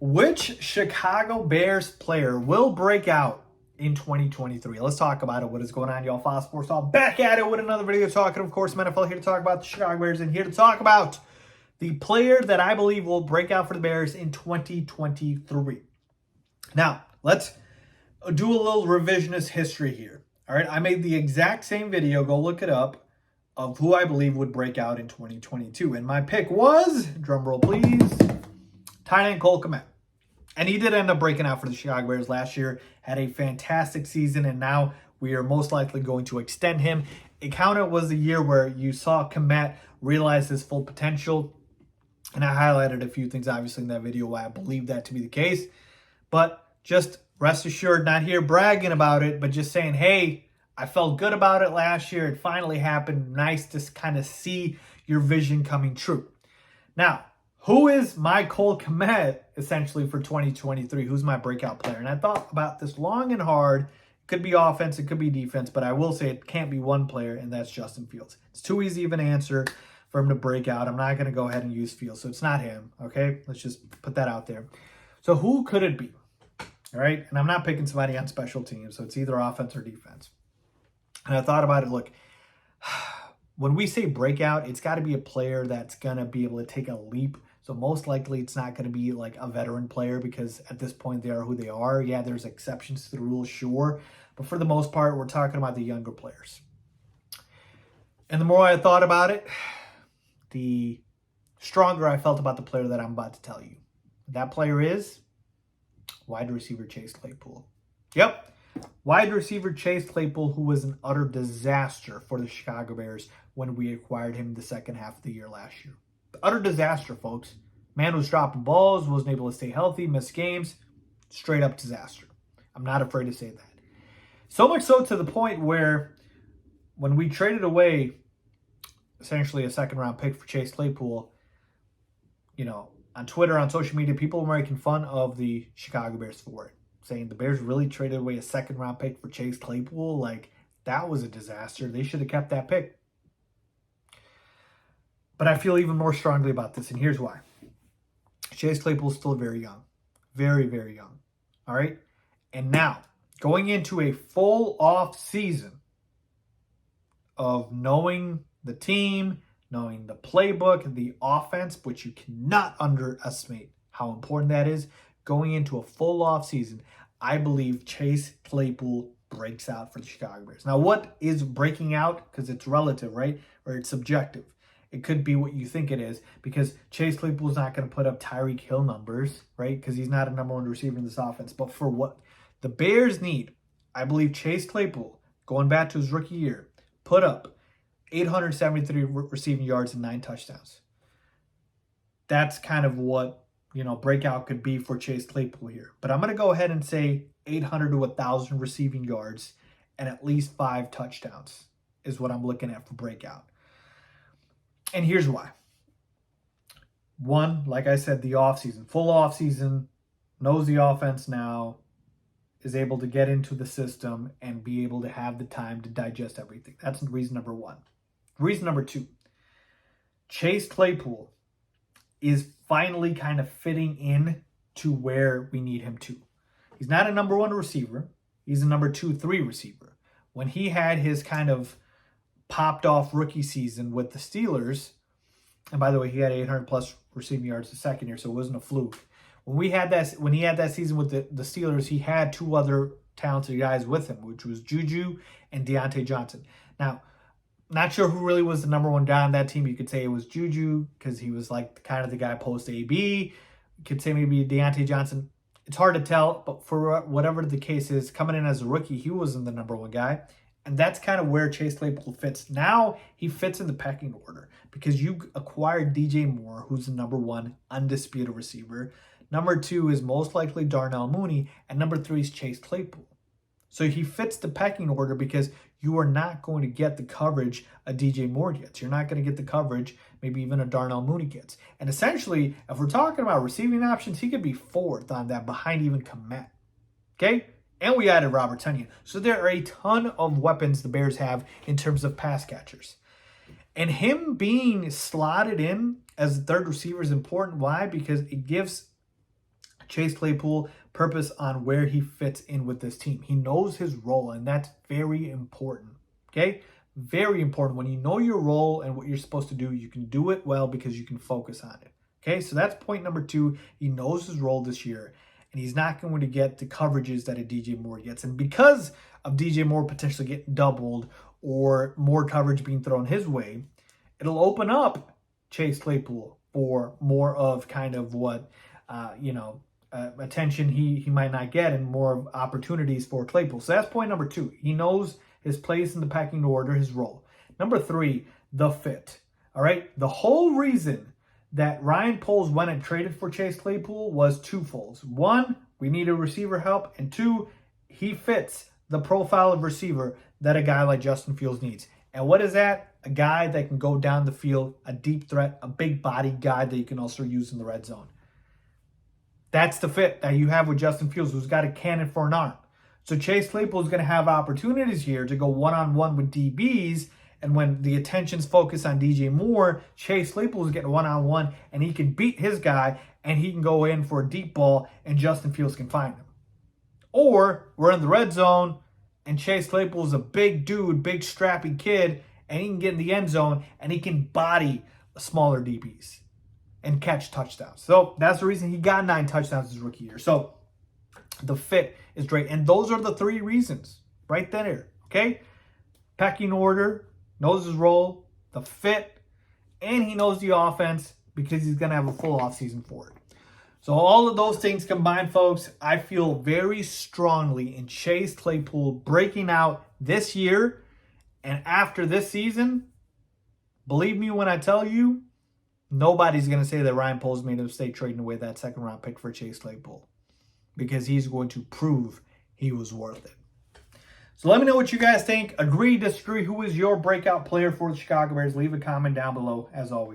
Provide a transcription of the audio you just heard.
Which Chicago Bears player will break out in 2023? Let's talk about it. What is going on, y'all? Faiz Sports All back at it with another video talking, of course, NFL, here to talk about the Chicago Bears and here to talk about the player that I believe will break out for the Bears in 2023. Now, let's do a little revisionist history here. All right, I made the exact same video, go look it up, of who I believe would break out in 2022. And my pick was, drumroll please, tight end Cole Kmet. And he did end up breaking out for the Chicago Bears last year, had a fantastic season, and now we are most likely going to extend him. It kind of was the year where you saw Kmet realize his full potential, and I highlighted a few things, obviously, in that video why I believe that to be the case. But just rest assured, not here bragging about it, but just saying, hey, I felt good about it last year. It finally happened. Nice to kind of see your vision coming true. Now, who is my Cole Kmet, essentially, for 2023? Who's my breakout player? And I thought about this long and hard. It could be offense, it could be defense, but I will say it can't be one player, and that's Justin Fields. It's too easy of an answer for him to break out. I'm not going to go ahead and use Fields, so it's not him, okay? Let's just put that out there. So who could it be? All right? And I'm not picking somebody on special teams, so it's either offense or defense. And I thought about it, look, when we say breakout, it's got to be a player that's going to be able to take a leap. So most likely it's not going to be like a veteran player because at this point they are who they are. Yeah, there's exceptions to the rule, sure. But for the most part, we're talking about the younger players. And the more I thought about it, the stronger I felt about the player that I'm about to tell you. That player is wide receiver Chase Claypool. Yep. Wide receiver Chase Claypool, who was an utter disaster for the Chicago Bears when we acquired him the second half of the year last year. Utter disaster, folks. Man was dropping balls, wasn't able to stay healthy, missed games. Straight up disaster. I'm not afraid to say that. So much so to the point where when we traded away essentially a second-round pick for Chase Claypool, you know, on Twitter, on social media, people were making fun of the Chicago Bears for it, saying the Bears really traded away a second-round pick for Chase Claypool. Like, that was a disaster. They should have kept that pick. But I feel even more strongly about this, and here's why. Chase Claypool is still very young. Very, very young. All right? And now, going into a full off season of knowing the team, knowing the playbook, the offense, which you cannot underestimate how important that is, going into a full off season, I believe Chase Claypool breaks out for the Chicago Bears. Now, what is breaking out? Because it's relative, right? Or it's subjective. It could be what you think it is because Chase Claypool is not going to put up Tyreek Hill numbers, right? Because he's not a number one receiver in this offense. But for what the Bears need, I believe Chase Claypool, going back to his rookie year, put up 873 receiving yards and 9 touchdowns. That's kind of what, you know, breakout could be for Chase Claypool here. But I'm going to go ahead and say 800 to 1,000 receiving yards and at least 5 touchdowns is what I'm looking at for breakout. And here's why. One, like I said, the offseason. Full offseason, knows the offense now, is able to get into the system and be able to have the time to digest everything. That's reason number one. Reason number two, Chase Claypool is finally kind of fitting in to where we need him to. He's not a number one receiver. He's a number 2-3 receiver. When he had his kind of popped off rookie season with the Steelers, and by the way, he had 800 plus receiving yards the second year, so it wasn't a fluke. When he had that season with the Steelers, he had 2 other talented guys with him, which was Juju and Deontay Johnson. Now, not sure who really was the number one guy on that team. You could say it was Juju because he was like kind of the guy post AB. You could say maybe Deontay Johnson. It's hard to tell, but for whatever the case is, coming in as a rookie, he wasn't the number one guy. And that's kind of where Chase Claypool fits. Now he fits in the pecking order because you acquired DJ Moore, who's the number 1 undisputed receiver. Number 2 is most likely Darnell Mooney. And number 3 is Chase Claypool. So he fits the pecking order because you are not going to get the coverage a DJ Moore gets. You're not going to get the coverage maybe even a Darnell Mooney gets. And essentially, if we're talking about receiving options, he could be 4th on that behind even Kmet. Okay? And we added Robert Tonyan. So there are a ton of weapons the Bears have in terms of pass catchers. And him being slotted in as the third receiver is important. Why? Because it gives Chase Claypool, purpose on where he fits in with this team. He knows his role, and that's very important, okay? Very important. When you know your role and what you're supposed to do, you can do it well because you can focus on it, okay? So that's point number 2. He knows his role this year, and he's not going to get the coverages that a DJ Moore gets. And because of DJ Moore potentially getting doubled or more coverage being thrown his way, it'll open up Chase Claypool for more of kind of what, attention he might not get and more opportunities for Claypool. So that's point number 2. He knows his place in the pecking order, his role. Number 3, the fit. All right. The whole reason that Ryan Poles went and traded for Chase Claypool was twofold. 1, we needed receiver help. And 2, he fits the profile of receiver that a guy like Justin Fields needs. And what is that? A guy that can go down the field, a deep threat, a big body guy that you can also use in the red zone. That's the fit that you have with Justin Fields, who's got a cannon for an arm. So Chase Claypool is going to have opportunities here to go one-on-one with DBs. And when the attention's focused on DJ Moore, Chase Claypool is getting one-on-one, and he can beat his guy, and he can go in for a deep ball, and Justin Fields can find him. Or we're in the red zone, and Chase Claypool is a big dude, big strappy kid, and he can get in the end zone, and he can body smaller DBs and catch touchdowns. So that's the reason he got 9 touchdowns his rookie year. So the fit is great. And those are the 3 reasons right there, okay? Pecking order, knows his role, the fit, and he knows the offense because he's going to have a full offseason for it. So all of those things combined, folks, I feel very strongly in Chase Claypool breaking out this year. And after this season, believe me when I tell you, nobody's going to say that Ryan Poles made a mistake trading away that second-round pick for Chase Claypool, because he's going to prove he was worth it. So let me know what you guys think. Agree, disagree. Who is your breakout player for the Chicago Bears? Leave a comment down below, as always.